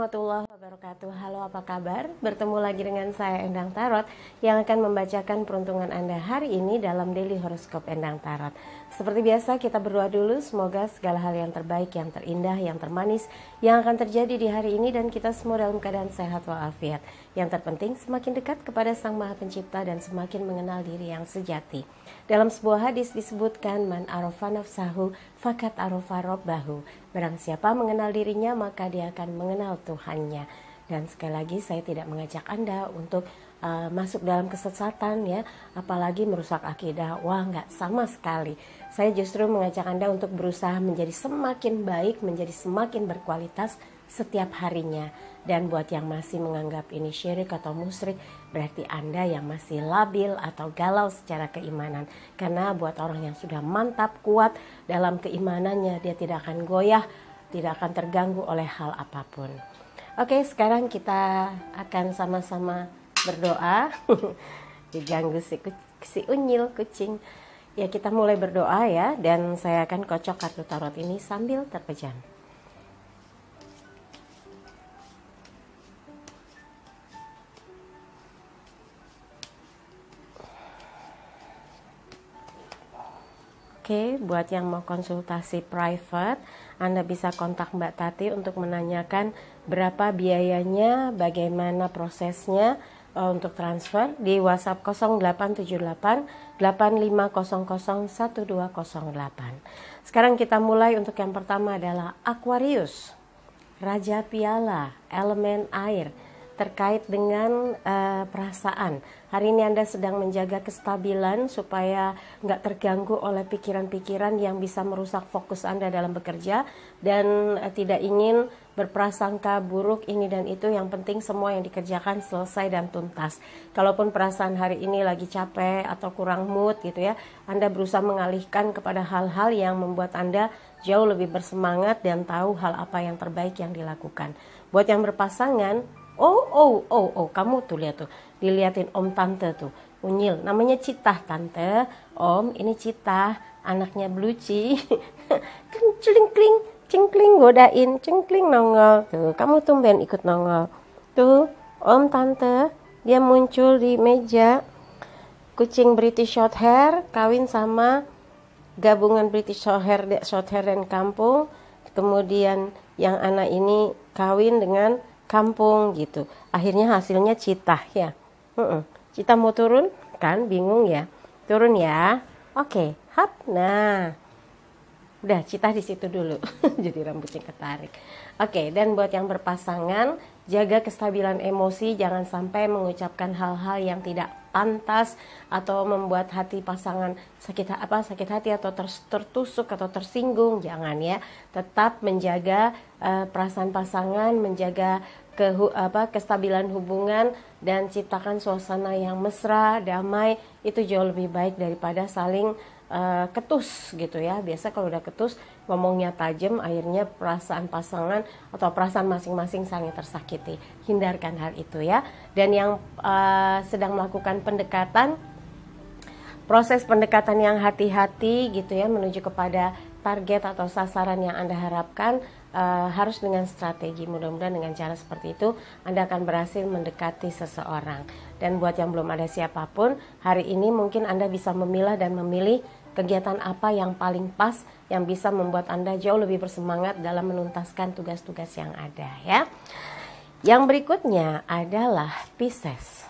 warahmatullahi wabarakatuh. Halo, apa kabar? Bertemu lagi dengan saya Endang Tarot yang akan membacakan peruntungan Anda hari ini dalam Daily Horoscope Endang Tarot. Seperti biasa kita berdoa dulu, semoga segala hal yang terbaik, yang terindah, yang termanis yang akan terjadi di hari ini dan kita semua dalam keadaan sehat walafiat. Yang terpenting semakin dekat kepada Sang Maha Pencipta dan semakin mengenal diri yang sejati. Dalam sebuah hadis disebutkan man arafa nafsahu fakat arafa rabbahu. Barang siapa mengenal dirinya maka dia akan mengenal Tuhannya. Dan sekali lagi saya tidak mengajak Anda untuk masuk dalam kesesatan ya, apalagi merusak akidah. Wah, nggak, sama sekali. Saya justru mengajak Anda untuk berusaha menjadi semakin baik, menjadi semakin berkualitas setiap harinya. Dan buat yang masih menganggap ini syirik atau musyrik, berarti Anda yang masih labil atau galau secara keimanan. Karena buat orang yang sudah mantap, kuat dalam keimanannya, dia tidak akan goyah, tidak akan terganggu oleh hal apapun. Oke, sekarang kita akan sama-sama berdoa. Diganggu si unyil kucing. Ya, kita mulai berdoa ya, dan saya akan kocok kartu tarot ini sambil terpejam. Oke, buat yang mau konsultasi private, Anda bisa kontak Mbak Tati untuk menanyakan berapa biayanya, bagaimana prosesnya untuk transfer di WhatsApp 0878 8500 1208. Sekarang kita mulai. Untuk yang pertama adalah Aquarius, Raja Piala, elemen air. Terkait dengan perasaan, hari ini Anda sedang menjaga kestabilan supaya nggak terganggu oleh pikiran-pikiran yang bisa merusak fokus Anda dalam bekerja, dan tidak ingin berprasangka buruk ini dan itu. Yang penting semua yang dikerjakan selesai dan tuntas. Kalaupun perasaan hari ini lagi capek atau kurang mood gitu ya, Anda berusaha mengalihkan kepada hal-hal yang membuat Anda jauh lebih bersemangat dan tahu hal apa yang terbaik yang dilakukan. Buat yang berpasangan, Oh, kamu tuh lihat tuh, diliatin Om Tante tuh, unyil, namanya Citah Tante. Om, ini Citah, anaknya Bluci. Cengkling, cengkling godain, cengkling nongol tuh, kamu tumben ikut nongol. Tuh, Om Tante, dia muncul di meja. Kucing British Shorthair kawin sama gabungan British Shorthair dan kampung. Kemudian yang anak ini kawin dengan kampung gitu. Akhirnya hasilnya Citah ya. Citah mau turun kan, bingung ya. Turun ya. Oke, hap. Nah, udah Citah di situ dulu. Jadi rambutnya ketarik. Oke, dan buat yang berpasangan, jaga kestabilan emosi, jangan sampai mengucapkan hal-hal yang tidak pantas atau membuat hati pasangan sakit hati atau tertusuk atau tersinggung. Jangan ya. Tetap menjaga perasaan pasangan, menjaga kestabilan hubungan, dan ciptakan suasana yang mesra, damai. Itu jauh lebih baik daripada saling ketus gitu ya. Biasa kalau udah ketus ngomongnya tajam, akhirnya perasaan pasangan atau perasaan masing-masing saling tersakiti. Hindarkan hal itu ya. Dan yang sedang melakukan pendekatan, proses pendekatan yang hati-hati gitu ya, menuju kepada target atau sasaran yang Anda harapkan, harus dengan strategi. Mudah-mudahan dengan cara seperti itu Anda akan berhasil mendekati seseorang. Dan buat yang belum ada siapapun, hari ini mungkin Anda bisa memilah dan memilih kegiatan apa yang paling pas, yang bisa membuat Anda jauh lebih bersemangat dalam menuntaskan tugas-tugas yang ada ya. Yang berikutnya adalah Pisces,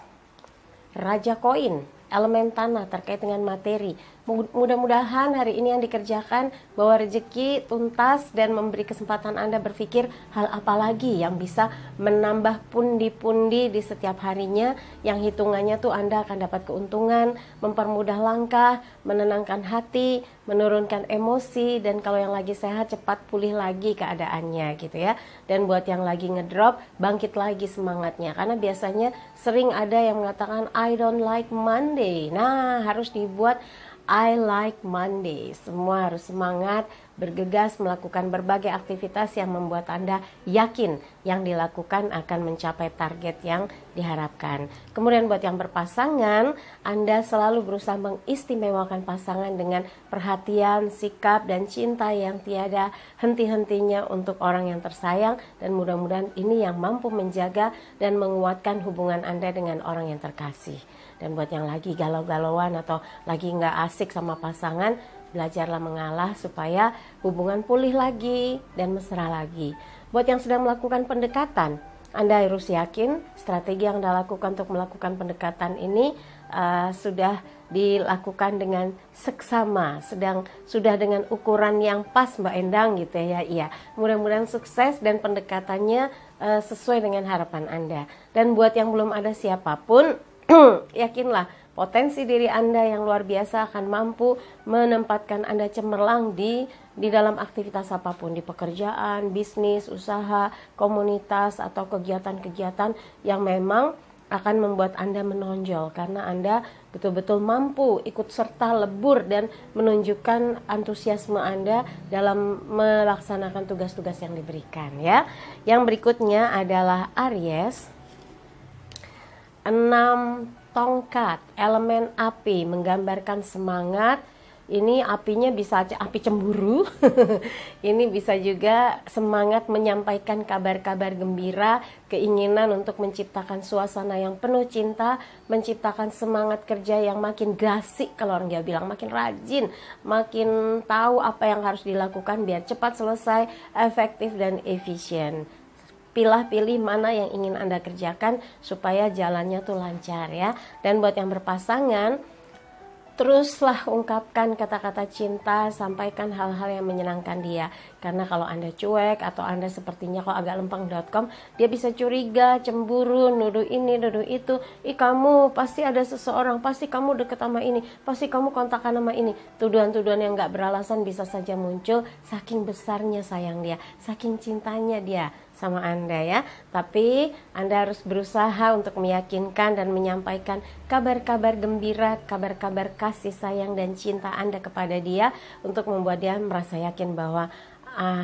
Raja Koin, elemen tanah, terkait dengan materi. Mudah-mudahan hari ini yang dikerjakan bawa rezeki tuntas dan memberi kesempatan Anda berpikir hal apa lagi yang bisa menambah pundi-pundi di setiap harinya, yang hitungannya tuh Anda akan dapat keuntungan, mempermudah langkah, menenangkan hati, menurunkan emosi, dan kalau yang lagi sehat cepat pulih lagi keadaannya gitu ya. Dan buat yang lagi ngedrop, bangkit lagi semangatnya, karena biasanya sering ada yang mengatakan I don't like Monday. Nah, harus dibuat I like Monday. Semua harus semangat, bergegas melakukan berbagai aktivitas yang membuat Anda yakin yang dilakukan akan mencapai target yang diharapkan. Kemudian buat yang berpasangan, Anda selalu berusaha mengistimewakan pasangan dengan perhatian, sikap, dan cinta yang tiada henti-hentinya untuk orang yang tersayang, dan mudah-mudahan ini yang mampu menjaga dan menguatkan hubungan Anda dengan orang yang terkasih. Dan buat yang lagi galau-galauan atau lagi nggak asik sama pasangan, belajarlah mengalah supaya hubungan pulih lagi dan mesra lagi. Buat yang sedang melakukan pendekatan, Anda harus yakin strategi yang Anda lakukan untuk melakukan pendekatan ini sudah dilakukan dengan seksama, sudah dengan ukuran yang pas, Mbak Endang, gitu ya. Iya, mudah-mudahan sukses dan pendekatannya sesuai dengan harapan Anda. Dan buat yang belum ada siapapun, yakinlah potensi diri Anda yang luar biasa akan mampu menempatkan Anda cemerlang di dalam aktivitas apapun, di pekerjaan, bisnis, usaha, komunitas, atau kegiatan-kegiatan yang memang akan membuat Anda menonjol karena Anda betul-betul mampu ikut serta lebur dan menunjukkan antusiasme Anda dalam melaksanakan tugas-tugas yang diberikan, ya. Yang berikutnya adalah Aries. 6 tongkat, elemen api, menggambarkan semangat. Ini apinya bisa api cemburu. Ini bisa juga semangat menyampaikan kabar-kabar gembira, keinginan untuk menciptakan suasana yang penuh cinta, menciptakan semangat kerja yang makin gasik, kalau orang Jawa bilang makin rajin, makin tahu apa yang harus dilakukan biar cepat selesai, efektif dan efisien. Pilih mana yang ingin Anda kerjakan supaya jalannya tuh lancar, ya. Dan buat yang berpasangan, teruslah ungkapkan kata-kata cinta, sampaikan hal-hal yang menyenangkan dia. Karena kalau Anda cuek atau Anda sepertinya kok agak lempeng.com, dia bisa curiga, cemburu, nuduh ini, nuduh itu. Ih, kamu pasti ada seseorang, pasti kamu deket sama ini, pasti kamu kontakkan sama ini. Tuduhan-tuduhan yang gak beralasan bisa saja muncul saking besarnya sayang dia, saking cintanya dia sama Anda, ya. Tapi Anda harus berusaha untuk meyakinkan dan menyampaikan kabar-kabar gembira, kabar-kabar kasih sayang dan cinta Anda kepada dia untuk membuat dia merasa yakin bahwa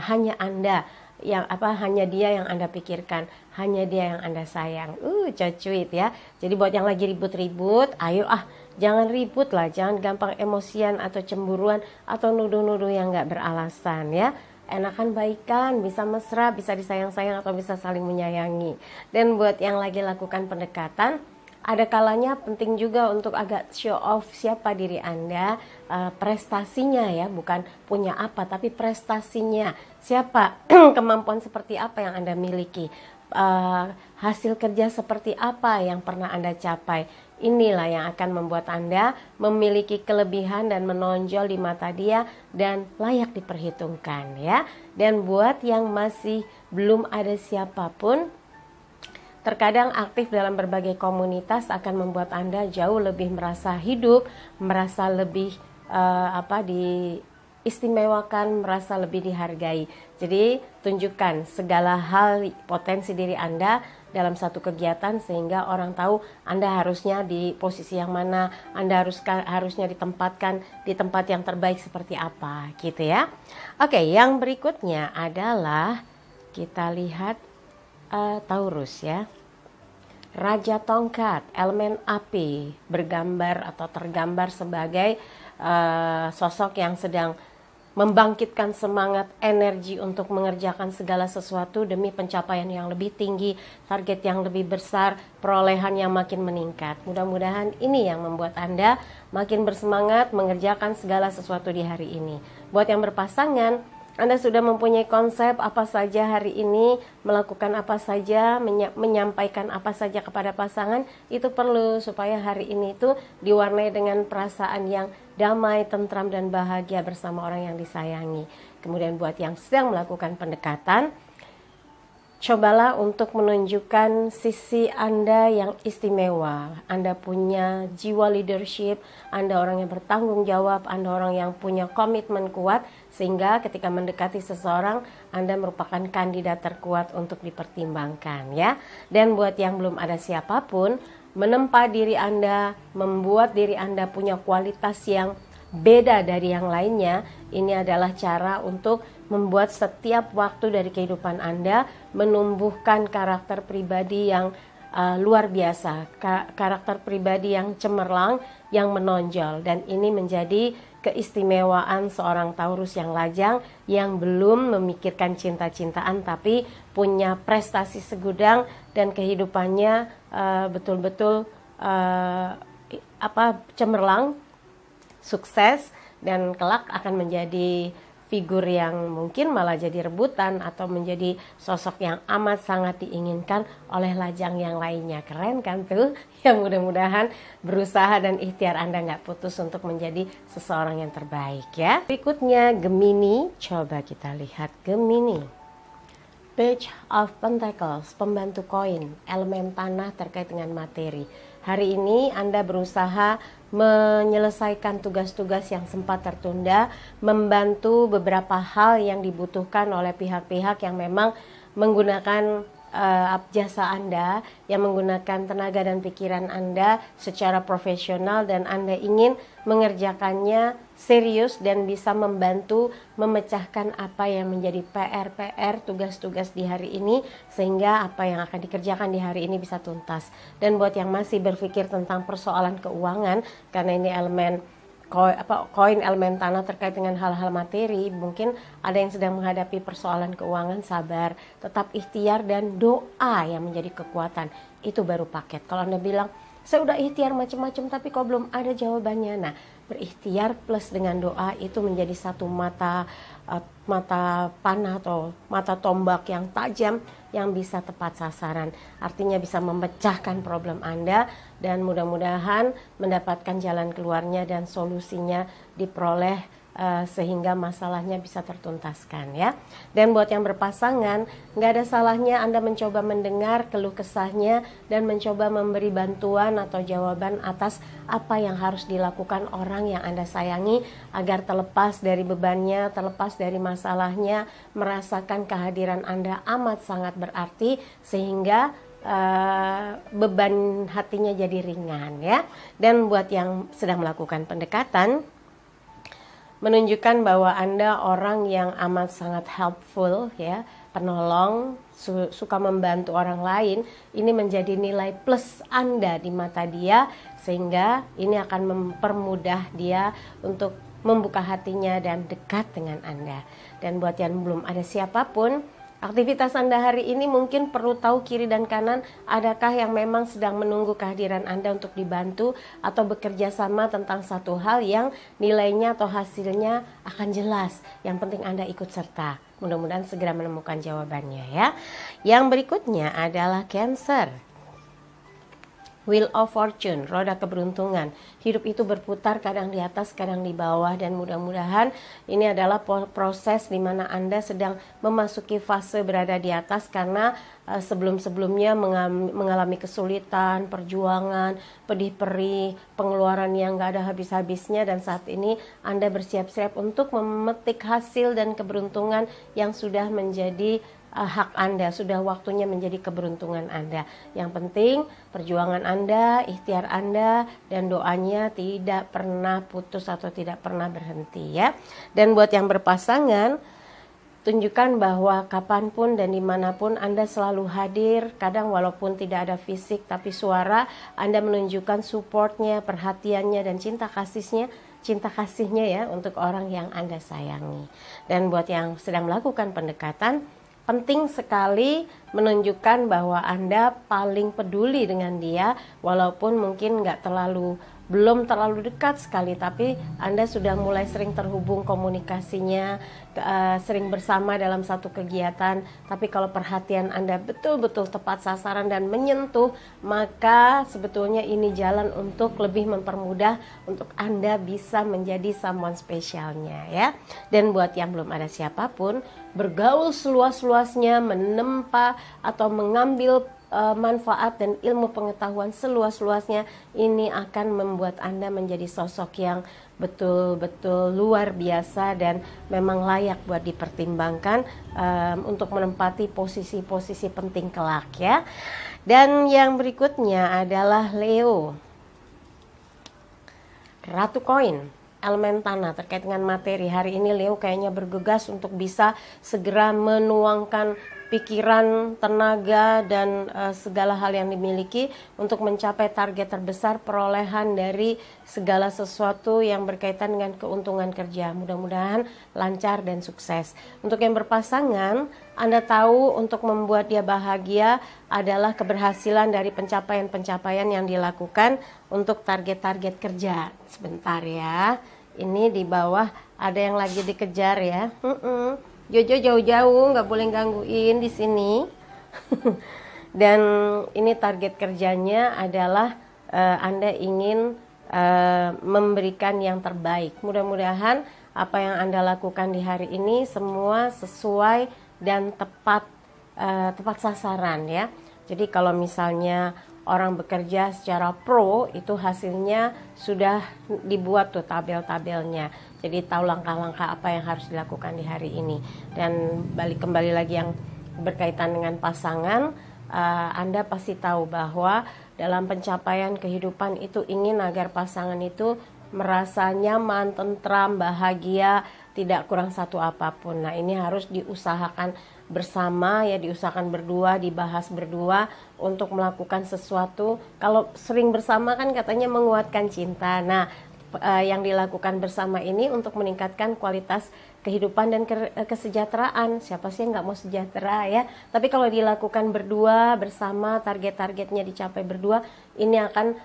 hanya Anda yang hanya dia yang Anda pikirkan, hanya dia yang Anda sayang. Cocuit, ya. Jadi buat yang lagi ribut-ribut, ayo jangan ribut lah, jangan gampang emosian atau cemburuan atau nuduh-nuduh yang gak beralasan, ya. Enakan baikan, bisa mesra, bisa disayang-sayang atau bisa saling menyayangi. Dan buat yang lagi lakukan pendekatan, ada kalanya penting juga untuk agak show off siapa diri Anda, prestasinya, ya, bukan punya apa tapi prestasinya. Siapa, kemampuan seperti apa yang Anda miliki, hasil kerja seperti apa yang pernah Anda capai. Inilah yang akan membuat Anda memiliki kelebihan dan menonjol di mata dia dan layak diperhitungkan, ya. Dan buat yang masih belum ada siapapun, terkadang aktif dalam berbagai komunitas akan membuat Anda jauh lebih merasa hidup, merasa lebih diistimewakan, merasa lebih dihargai. Jadi tunjukkan segala hal potensi diri Anda dalam satu kegiatan sehingga orang tahu Anda harusnya di posisi yang mana, Anda harusnya ditempatkan di tempat yang terbaik seperti apa, gitu, ya. Oke, yang berikutnya adalah kita lihat Taurus, ya. Raja tongkat, elemen api, bergambar atau tergambar sebagai sosok yang sedang membangkitkan semangat, energi untuk mengerjakan segala sesuatu demi pencapaian yang lebih tinggi, target yang lebih besar, perolehan yang makin meningkat. Mudah-mudahan ini yang membuat Anda makin bersemangat mengerjakan segala sesuatu di hari ini. Buat yang berpasangan, Anda sudah mempunyai konsep apa saja hari ini, melakukan apa saja, menyampaikan apa saja kepada pasangan. Itu perlu supaya hari ini itu diwarnai dengan perasaan yang damai, tentram, dan bahagia bersama orang yang disayangi. Kemudian buat yang sedang melakukan pendekatan, cobalah untuk menunjukkan sisi Anda yang istimewa. Anda punya jiwa leadership, Anda orang yang bertanggung jawab, Anda orang yang punya komitmen kuat, sehingga ketika mendekati seseorang, Anda merupakan kandidat terkuat untuk dipertimbangkan, ya. Dan buat yang belum ada siapapun, menempa diri Anda, membuat diri Anda punya kualitas yang beda dari yang lainnya, ini adalah cara untuk membuat setiap waktu dari kehidupan Anda menumbuhkan karakter pribadi yang luar biasa, karakter pribadi yang cemerlang, yang menonjol. Dan ini menjadi keistimewaan seorang Taurus yang lajang, yang belum memikirkan cinta-cintaan tapi punya prestasi segudang dan kehidupannya betul-betul cemerlang, sukses, dan kelak akan menjadi figur yang mungkin malah jadi rebutan atau menjadi sosok yang amat sangat diinginkan oleh lajang yang lainnya. Keren kan tuh? Ya, mudah-mudahan berusaha dan ikhtiar Anda nggak putus untuk menjadi seseorang yang terbaik ya. Berikutnya Gemini, coba kita lihat Gemini. Page of Pentacles, pembantu koin, elemen tanah terkait dengan materi. Hari ini Anda berusaha menyelesaikan tugas-tugas yang sempat tertunda, membantu beberapa hal yang dibutuhkan oleh pihak-pihak yang memang menggunakan jasa Anda, yang menggunakan tenaga dan pikiran Anda secara profesional, dan Anda ingin mengerjakannya serius dan bisa membantu memecahkan apa yang menjadi PR tugas-tugas di hari ini, sehingga apa yang akan dikerjakan di hari ini bisa tuntas. Dan buat yang masih berpikir tentang persoalan keuangan, karena ini elemen koin elemen tanah terkait dengan hal-hal materi, mungkin ada yang sedang menghadapi persoalan keuangan, sabar, tetap ikhtiar dan doa yang menjadi kekuatan. Itu baru paket. Kalau Anda bilang, saya udah ikhtiar macam-macam tapi kok belum ada jawabannya. Nah, berikhtiar plus dengan doa itu menjadi satu mata panah atau mata tombak yang tajam yang bisa tepat sasaran. Artinya bisa memecahkan problem Anda dan mudah-mudahan mendapatkan jalan keluarnya dan solusinya diperoleh sehingga masalahnya bisa tertuntaskan ya. Dan buat yang berpasangan, nggak ada salahnya Anda mencoba mendengar keluh kesahnya dan mencoba memberi bantuan atau jawaban atas apa yang harus dilakukan orang yang Anda sayangi agar terlepas dari bebannya, terlepas dari masalahnya, merasakan kehadiran Anda amat sangat berarti sehingga beban hatinya jadi ringan ya. Dan buat yang sedang melakukan pendekatan, menunjukkan bahwa Anda orang yang amat sangat helpful ya, penolong, suka membantu orang lain. Ini menjadi nilai plus Anda di mata dia, sehingga ini akan mempermudah dia untuk membuka hatinya dan dekat dengan Anda. Dan buat yang belum ada siapapun, aktivitas Anda hari ini mungkin perlu tahu kiri dan kanan, adakah yang memang sedang menunggu kehadiran Anda untuk dibantu atau bekerja sama tentang satu hal yang nilainya atau hasilnya akan jelas. Yang penting Anda ikut serta. Mudah-mudahan segera menemukan jawabannya ya. Yang berikutnya adalah Cancer. Wheel of Fortune, roda keberuntungan. Hidup itu berputar, kadang di atas, kadang di bawah, dan mudah-mudahan ini adalah proses di mana Anda sedang memasuki fase berada di atas karena sebelum-sebelumnya mengalami kesulitan, perjuangan, pedih perih, pengeluaran yang gak ada habis-habisnya, dan saat ini Anda bersiap-siap untuk memetik hasil dan keberuntungan yang sudah menjadi hak Anda, sudah waktunya menjadi keberuntungan Anda. Yang penting perjuangan Anda, ikhtiar Anda, dan doanya tidak pernah putus atau tidak pernah berhenti ya. Dan buat yang berpasangan, tunjukkan bahwa kapanpun dan dimanapun Anda selalu hadir. Kadang walaupun tidak ada fisik, tapi suara Anda menunjukkan supportnya, perhatiannya, dan cinta kasihnya ya untuk orang yang Anda sayangi. Dan buat yang sedang melakukan pendekatan, penting sekali menunjukkan bahwa Anda paling peduli dengan dia, walaupun mungkin belum terlalu dekat sekali, tapi Anda sudah mulai sering terhubung komunikasinya, sering bersama dalam satu kegiatan. Tapi kalau perhatian Anda betul-betul tepat sasaran dan menyentuh, maka sebetulnya ini jalan untuk lebih mempermudah untuk Anda bisa menjadi someone spesialnya ya. Dan buat yang belum ada siapapun, bergaul seluas-luasnya, menempa atau mengambil manfaat dan ilmu pengetahuan seluas-luasnya, ini akan membuat Anda menjadi sosok yang betul-betul luar biasa dan memang layak buat dipertimbangkan untuk menempati posisi-posisi penting kelak ya. Dan yang berikutnya adalah Leo, Ratu Koin. elemen tanah terkait dengan materi. Hari ini Leo kayaknya bergegas untuk bisa segera menuangkan pikiran, tenaga, dan segala hal yang dimiliki untuk mencapai target terbesar perolehan dari segala sesuatu yang berkaitan dengan keuntungan kerja. Mudah-mudahan lancar dan sukses. Untuk yang berpasangan, Anda tahu untuk membuat dia bahagia adalah keberhasilan dari pencapaian-pencapaian yang dilakukan untuk target-target kerja. Sebentar ya, ini di bawah ada yang lagi dikejar ya. Jojo jauh-jauh, nggak boleh gangguin di sini. Dan ini target kerjanya adalah Anda ingin memberikan yang terbaik. Mudah-mudahan apa yang Anda lakukan di hari ini semua sesuai dan tepat sasaran ya. Jadi kalau misalnya orang bekerja secara pro, itu hasilnya sudah dibuat tuh tabel-tabelnya. Jadi tahu langkah-langkah apa yang harus dilakukan di hari ini. Dan kembali lagi yang berkaitan dengan pasangan, Anda pasti tahu bahwa dalam pencapaian kehidupan itu ingin agar pasangan itu merasa nyaman, tentram, bahagia, tidak kurang satu apapun. Nah, ini harus diusahakan bersama ya, diusahakan berdua, dibahas berdua untuk melakukan sesuatu. Kalau sering bersama kan katanya menguatkan cinta. Nah, yang dilakukan bersama ini untuk meningkatkan kualitas kehidupan dan kesejahteraan. Siapa sih yang nggak mau sejahtera ya? Tapi kalau dilakukan berdua, bersama, target-targetnya dicapai berdua, ini akan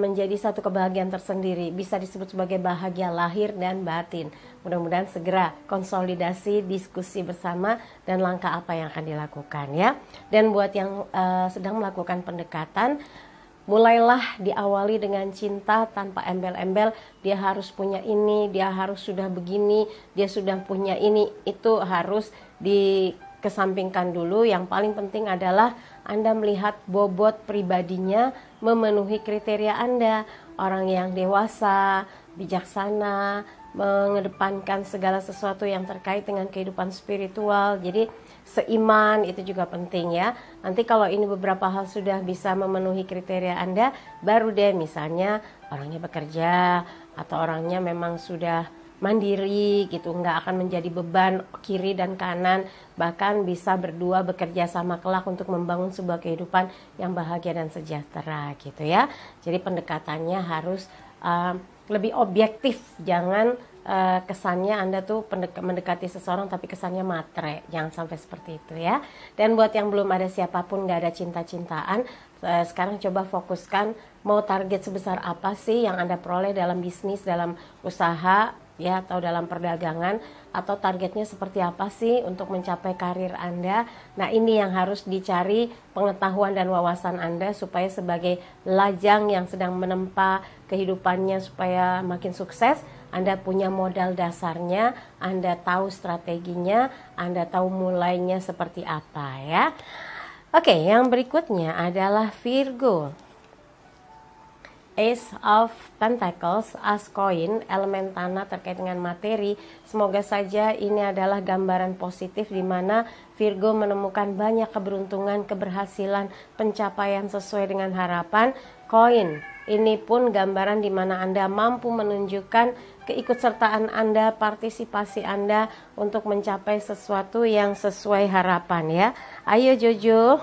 menjadi satu kebahagiaan tersendiri. Bisa disebut sebagai bahagia lahir dan batin. Mudah-mudahan segera konsolidasi, diskusi bersama, dan langkah apa yang akan dilakukan ya. Dan buat yang sedang melakukan pendekatan, mulailah diawali dengan cinta tanpa embel-embel. Dia harus punya ini, dia harus sudah begini, dia sudah punya ini. Itu harus dikesampingkan dulu. Yang paling penting adalah Anda melihat bobot pribadinya memenuhi kriteria Anda. Orang yang dewasa, bijaksana, mengedepankan segala sesuatu yang terkait dengan kehidupan spiritual. Jadi seiman itu juga penting ya. Nanti kalau ini beberapa hal sudah bisa memenuhi kriteria Anda, baru deh misalnya orangnya bekerja atau orangnya memang sudah mandiri gitu, nggak akan menjadi beban kiri dan kanan, bahkan bisa berdua bekerja sama kelak untuk membangun sebuah kehidupan yang bahagia dan sejahtera gitu ya. Jadi pendekatannya harus lebih objektif, jangan kesannya Anda tuh mendekati seseorang tapi kesannya matre, jangan sampai seperti itu ya. Dan buat yang belum ada siapapun, nggak ada cinta-cintaan, sekarang coba fokuskan mau target sebesar apa sih yang Anda peroleh dalam bisnis, dalam usaha ya, atau dalam perdagangan, atau targetnya seperti apa sih untuk mencapai karir Anda. Nah, ini yang harus dicari pengetahuan dan wawasan Anda supaya sebagai lajang yang sedang menempa kehidupannya supaya makin sukses, Anda punya modal dasarnya, Anda tahu strateginya, Anda tahu mulainya seperti apa ya. Oke, yang berikutnya adalah Virgo. Ace of Pentacles, As Koin, elemen tanah terkait dengan materi. Semoga saja ini adalah gambaran positif di mana Virgo menemukan banyak keberuntungan, keberhasilan, pencapaian sesuai dengan harapan. Koin, ini pun gambaran di mana Anda mampu menunjukkan keikutsertaan Anda, partisipasi Anda untuk mencapai sesuatu yang sesuai harapan ya. Ayo Jojo.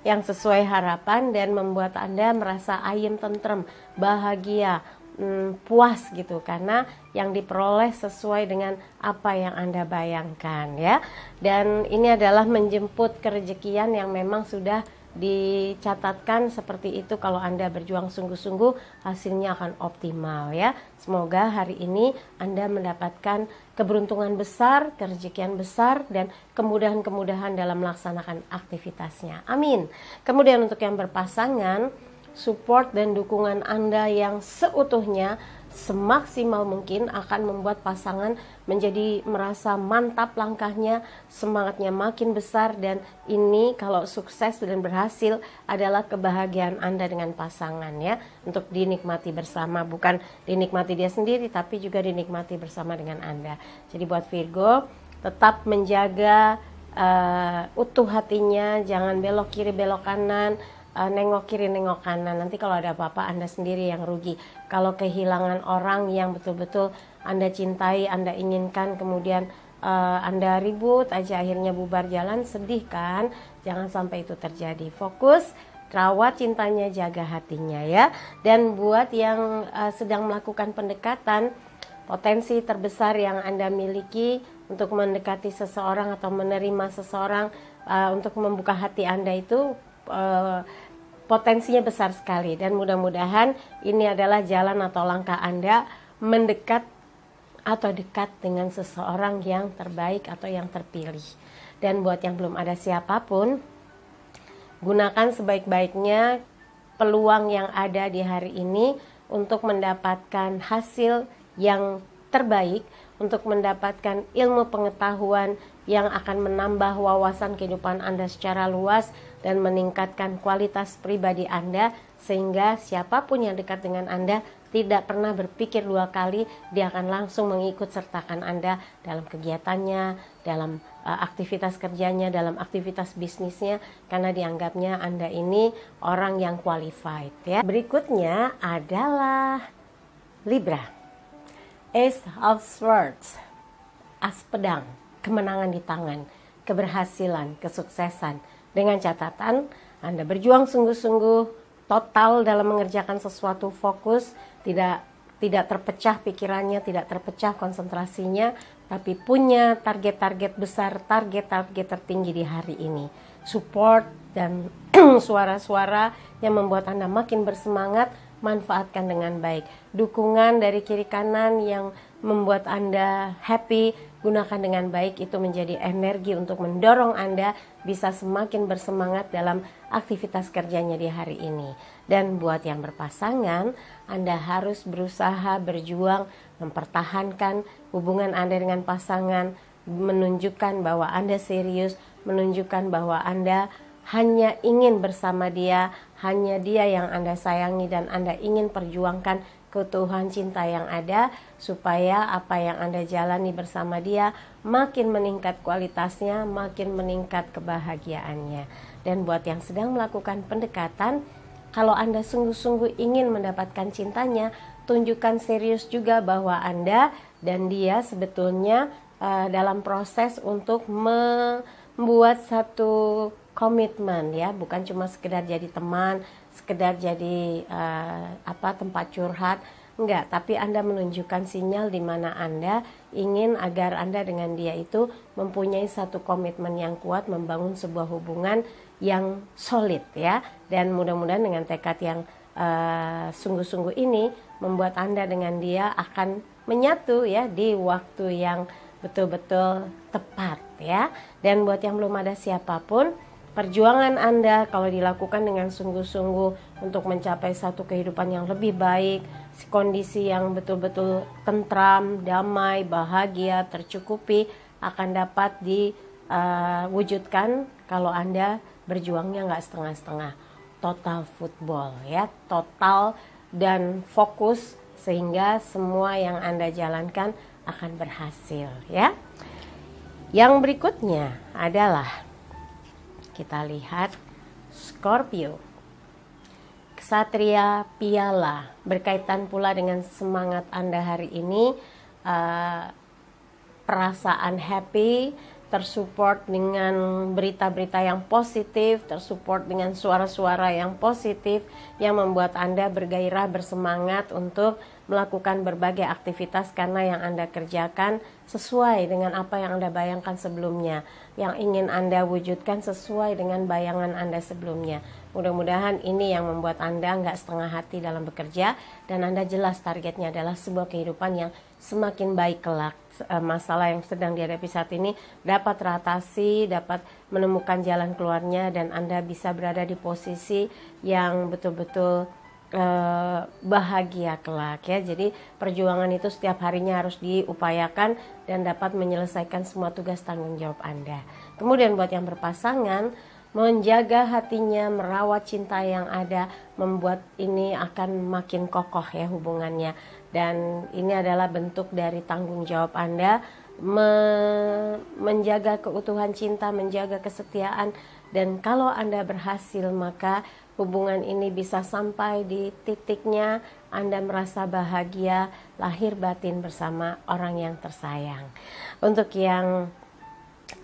Yang sesuai harapan dan membuat Anda merasa ayem, tentrem, bahagia, puas gitu, karena yang diperoleh sesuai dengan apa yang Anda bayangkan ya. Dan ini adalah menjemput kerejekian yang memang sudah dicatatkan seperti itu. Kalau Anda berjuang sungguh-sungguh, hasilnya akan optimal ya. Semoga hari ini Anda mendapatkan keberuntungan besar, kerejekian besar, dan kemudahan-kemudahan dalam melaksanakan aktivitasnya. Amin. Kemudian untuk yang berpasangan, support dan dukungan Anda yang seutuhnya semaksimal mungkin akan membuat pasangan menjadi merasa mantap langkahnya, semangatnya makin besar, dan ini kalau sukses dan berhasil adalah kebahagiaan Anda dengan pasangan ya, untuk dinikmati bersama, bukan dinikmati dia sendiri tapi juga dinikmati bersama dengan Anda. Jadi buat Virgo, tetap menjaga utuh hatinya, jangan belok kiri belok kanan, nengok kiri nengok kanan, nanti kalau ada apa-apa Anda sendiri yang rugi. Kalau kehilangan orang yang betul-betul Anda cintai, Anda inginkan, kemudian Anda ribut aja akhirnya bubar jalan, sedih kan? Jangan sampai itu terjadi. Fokus, rawat cintanya, jaga hatinya ya. Dan buat yang sedang melakukan pendekatan, potensi terbesar yang Anda miliki untuk mendekati seseorang atau menerima seseorang, untuk membuka hati Anda itu potensinya besar sekali. Dan mudah-mudahan ini adalah jalan atau langkah Anda mendekat atau dekat dengan seseorang yang terbaik atau yang terpilih. Dan buat yang belum ada siapapun, gunakan sebaik-baiknya peluang yang ada di hari ini untuk mendapatkan hasil yang terbaik, untuk mendapatkan ilmu pengetahuan yang akan menambah wawasan kehidupan Anda secara luas dan meningkatkan kualitas pribadi Anda, sehingga siapapun yang dekat dengan Anda tidak pernah berpikir dua kali, dia akan langsung mengikut sertakan Anda dalam kegiatannya, dalam aktivitas kerjanya, dalam aktivitas bisnisnya, karena dianggapnya Anda ini orang yang qualified ya. Berikutnya adalah Libra. Ace of Swords, as pedang, kemenangan di tangan, keberhasilan, kesuksesan. Dengan catatan Anda berjuang sungguh-sungguh, total dalam mengerjakan sesuatu, fokus, tidak terpecah pikirannya, tidak terpecah konsentrasinya, tapi punya target-target besar, target-target tertinggi di hari ini. Support dan suara-suara yang membuat Anda makin bersemangat, manfaatkan dengan baik. Dukungan dari kiri kanan yang membuat Anda happy, gunakan dengan baik, itu menjadi energi untuk mendorong Anda bisa semakin bersemangat dalam aktivitas kerjanya di hari ini. Dan buat yang berpasangan, Anda harus berusaha berjuang mempertahankan hubungan Anda dengan pasangan, menunjukkan bahwa Anda serius, menunjukkan bahwa Anda hanya ingin bersama dia, hanya dia yang Anda sayangi, dan Anda ingin perjuangkan keutuhan cinta yang ada, supaya apa yang Anda jalani bersama dia makin meningkat kualitasnya, makin meningkat kebahagiaannya. Dan buat yang sedang melakukan pendekatan, kalau Anda sungguh-sungguh ingin mendapatkan cintanya, tunjukkan serius juga bahwa Anda dan dia sebetulnya dalam proses untuk membuat satu komitmen ya, bukan cuma sekedar jadi teman, sekedar jadi tempat curhat, enggak, tapi Anda menunjukkan sinyal di mana Anda ingin agar Anda dengan dia itu mempunyai satu komitmen yang kuat, membangun sebuah hubungan yang solid ya. Dan mudah-mudahan dengan tekad yang sungguh-sungguh ini membuat Anda dengan dia akan menyatu ya di waktu yang betul-betul tepat ya. Dan buat yang belum ada siapapun, perjuangan Anda kalau dilakukan dengan sungguh-sungguh untuk mencapai satu kehidupan yang lebih baik, kondisi yang betul-betul tentram, damai, bahagia, tercukupi, akan dapat diwujudkan kalau Anda berjuangnya nggak setengah-setengah. Total football ya, total dan fokus, sehingga semua yang Anda jalankan akan berhasil ya. Yang berikutnya adalah kita lihat Scorpio, Ksatria Piala, berkaitan pula dengan semangat Anda hari ini, perasaan happy, tersupport dengan berita-berita yang positif, tersupport dengan suara-suara yang positif yang membuat Anda bergairah, bersemangat untuk melakukan berbagai aktivitas karena yang Anda kerjakan sesuai dengan apa yang Anda bayangkan sebelumnya, yang ingin Anda wujudkan sesuai dengan bayangan Anda sebelumnya. Mudah-mudahan ini yang membuat Anda nggak setengah hati dalam bekerja, dan Anda jelas targetnya adalah sebuah kehidupan yang semakin baik kelak. Masalah yang sedang dihadapi saat ini dapat teratasi, dapat menemukan jalan keluarnya, dan Anda bisa berada di posisi yang betul-betul bahagia kelak ya. Jadi perjuangan itu setiap harinya harus diupayakan dan dapat menyelesaikan semua tugas tanggung jawab Anda. Kemudian buat yang berpasangan, menjaga hatinya, merawat cinta yang ada, membuat ini akan makin kokoh ya hubungannya. Dan ini adalah bentuk dari tanggung jawab Anda menjaga keutuhan cinta, menjaga kesetiaan. Dan kalau Anda berhasil, maka hubungan ini bisa sampai di titiknya Anda merasa bahagia, lahir batin bersama orang yang tersayang. Untuk yang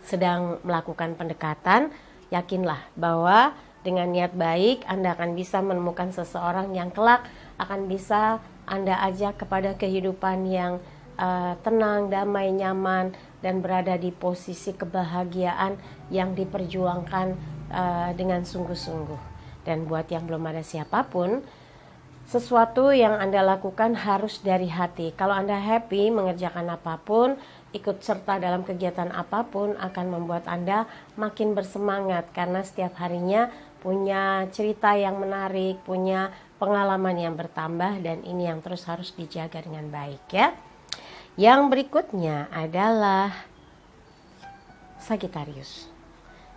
sedang melakukan pendekatan, yakinlah bahwa dengan niat baik Anda akan bisa menemukan seseorang yang kelak akan bisa Anda ajak kepada kehidupan yang tenang, damai, nyaman, dan berada di posisi kebahagiaan yang diperjuangkan dengan sungguh-sungguh. Dan buat yang belum ada siapapun, sesuatu yang Anda lakukan harus dari hati. Kalau Anda happy mengerjakan apapun, ikut serta dalam kegiatan apapun, akan membuat Anda makin bersemangat karena setiap harinya punya cerita yang menarik, punya pengalaman yang bertambah, dan ini yang terus harus dijaga dengan baik ya. Yang berikutnya adalah Sagittarius.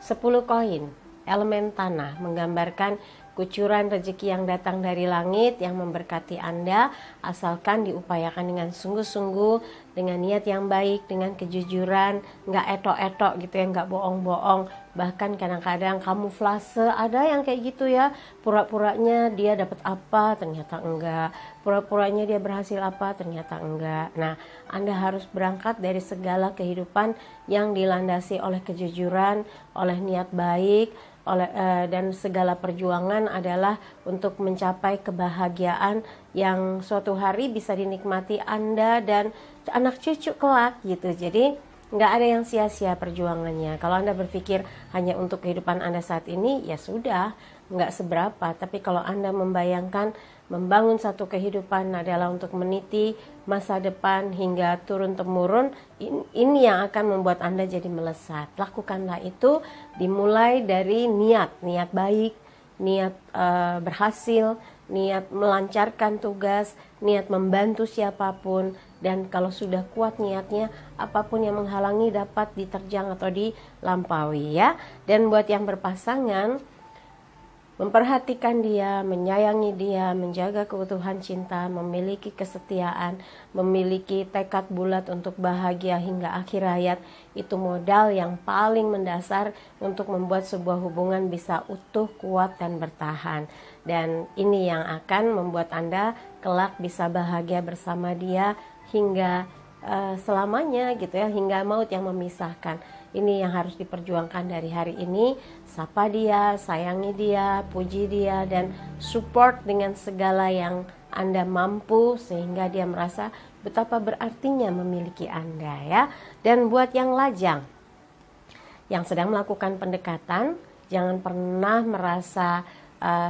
10 koin, elemen tanah, menggambarkan kucuran rezeki yang datang dari langit yang memberkati Anda, asalkan diupayakan dengan sungguh-sungguh, dengan niat yang baik, dengan kejujuran, nggak etok-etok gitu ya, nggak bohong-bohong. Bahkan kadang-kadang kamuflase, ada yang kayak gitu ya, pura-puranya dia dapat apa, ternyata enggak, pura-puranya dia berhasil apa, ternyata enggak. Nah, Anda harus berangkat dari segala kehidupan yang dilandasi oleh kejujuran, oleh niat baik, dan segala perjuangan adalah untuk mencapai kebahagiaan yang suatu hari bisa dinikmati Anda dan anak cucu kelak gitu. Jadi nggak ada yang sia-sia perjuangannya. Kalau Anda berpikir hanya untuk kehidupan Anda saat ini, ya sudah, nggak seberapa. Tapi kalau Anda membayangkan membangun satu kehidupan adalah untuk meniti masa depan hingga turun-temurun, ini yang akan membuat Anda jadi melesat. Lakukanlah itu, dimulai dari niat baik, niat berhasil, niat melancarkan tugas, niat membantu siapapun, dan kalau sudah kuat niatnya, apapun yang menghalangi dapat diterjang atau dilampaui ya. Dan buat yang berpasangan, memperhatikan dia, menyayangi dia, menjaga keutuhan cinta, memiliki kesetiaan, memiliki tekad bulat untuk bahagia hingga akhir hayat, itu modal yang paling mendasar untuk membuat sebuah hubungan bisa utuh, kuat, dan bertahan. Dan ini yang akan membuat Anda kelak bisa bahagia bersama dia hingga selamanya gitu ya, hingga maut yang memisahkan. Ini yang harus diperjuangkan dari hari ini. Sapa dia, sayangi dia, puji dia, dan support dengan segala yang Anda mampu sehingga dia merasa betapa berartinya memiliki Anda ya. Dan buat yang lajang, yang sedang melakukan pendekatan, jangan pernah merasa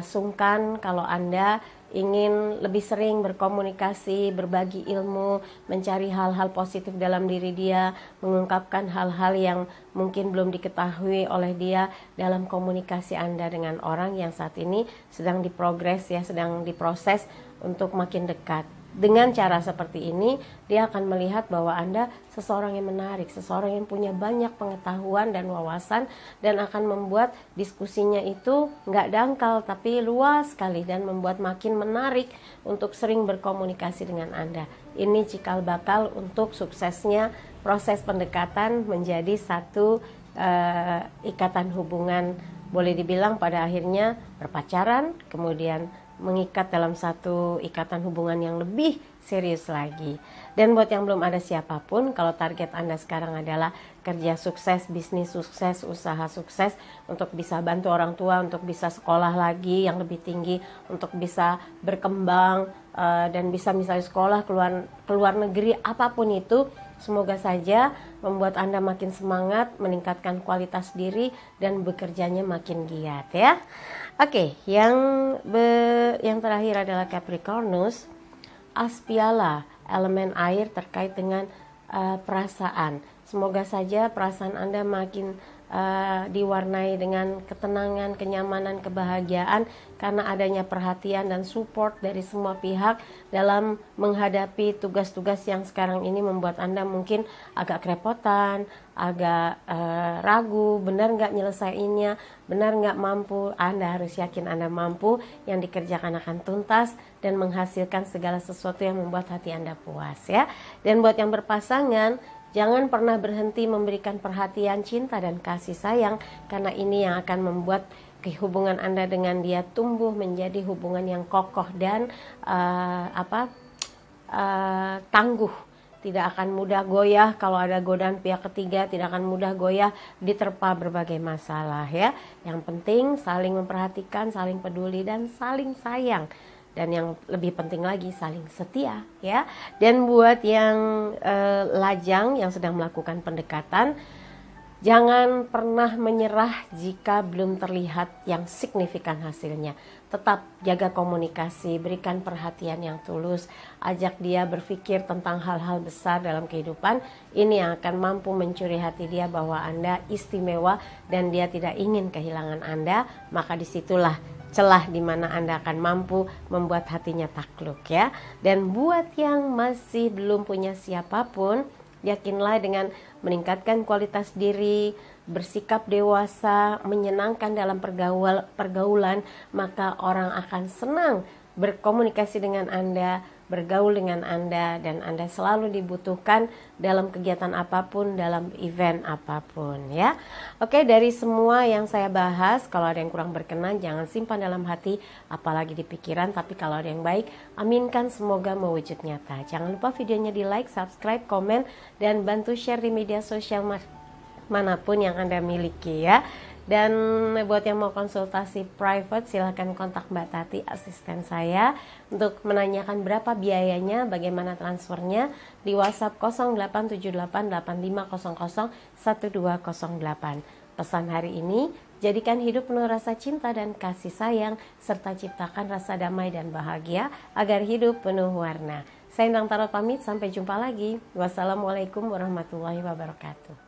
sungkan kalau Anda ingin lebih sering berkomunikasi, berbagi ilmu, mencari hal-hal positif dalam diri dia, mengungkapkan hal-hal yang mungkin belum diketahui oleh dia dalam komunikasi Anda dengan orang yang saat ini sedang diprogres ya, sedang diproses untuk makin dekat. Dengan cara seperti ini, dia akan melihat bahwa Anda seseorang yang menarik, seseorang yang punya banyak pengetahuan dan wawasan, dan akan membuat diskusinya itu nggak dangkal, tapi luas sekali, dan membuat makin menarik untuk sering berkomunikasi dengan Anda. Ini cikal bakal untuk suksesnya proses pendekatan menjadi satu ikatan hubungan, boleh dibilang pada akhirnya berpacaran, kemudian mengikat dalam satu ikatan hubungan yang lebih serius lagi. Dan buat yang belum ada siapapun, kalau target Anda sekarang adalah kerja sukses, bisnis sukses, usaha sukses, untuk bisa bantu orang tua, untuk bisa sekolah lagi yang lebih tinggi, untuk bisa berkembang, dan bisa misalnya sekolah keluar negeri, apapun itu, semoga saja membuat Anda makin semangat, meningkatkan kualitas diri, dan bekerjanya makin giat ya. Oke, yang terakhir adalah Capricornus, as piala, elemen air terkait dengan perasaan. Semoga saja perasaan Anda makin diwarnai dengan ketenangan, kenyamanan, kebahagiaan karena adanya perhatian dan support dari semua pihak dalam menghadapi tugas-tugas yang sekarang ini membuat Anda mungkin agak kerepotan, agak ragu, benar nggak nyelesainnya, benar nggak mampu. Anda harus yakin Anda mampu, yang dikerjakan akan tuntas dan menghasilkan segala sesuatu yang membuat hati Anda puas ya. Dan buat yang berpasangan, Jangan pernah berhenti memberikan perhatian, cinta, dan kasih sayang, karena ini yang akan membuat hubungan Anda dengan dia tumbuh menjadi hubungan yang kokoh dan tangguh. Tidak akan mudah goyah kalau ada godaan pihak ketiga, tidak akan mudah goyah diterpa berbagai masalah ya. Yang penting saling memperhatikan, saling peduli, dan saling sayang. Dan yang lebih penting lagi saling setia ya. Dan buat yang lajang yang sedang melakukan pendekatan, jangan pernah menyerah jika belum terlihat yang signifikan hasilnya. Tetap jaga komunikasi, berikan perhatian yang tulus, ajak dia berpikir tentang hal-hal besar dalam kehidupan. Ini yang akan mampu mencuri hati dia bahwa Anda istimewa dan dia tidak ingin kehilangan Anda. Maka disitulah celah di mana Anda akan mampu membuat hatinya takluk ya. Dan buat yang masih belum punya siapapun, yakinlah dengan meningkatkan kualitas diri, bersikap dewasa, menyenangkan dalam pergaulan, maka orang akan senang berkomunikasi dengan Anda, bergaul dengan Anda, dan Anda selalu dibutuhkan dalam kegiatan apapun, dalam event apapun ya. Oke, dari semua yang saya bahas, kalau ada yang kurang berkenan jangan simpan dalam hati, apalagi di pikiran, tapi kalau ada yang baik, aminkan semoga mewujud nyata. Jangan lupa videonya di like, subscribe, komen, dan bantu share di media sosial manapun yang Anda miliki ya. Dan buat yang mau konsultasi private, silahkan kontak Mbak Tati, asisten saya, untuk menanyakan berapa biayanya, bagaimana transfernya di WhatsApp 087885001208. Pesan hari ini, jadikan hidup penuh rasa cinta dan kasih sayang, serta ciptakan rasa damai dan bahagia agar hidup penuh warna. Saya Endang Tarot pamit, sampai jumpa lagi. Wassalamualaikum warahmatullahi wabarakatuh.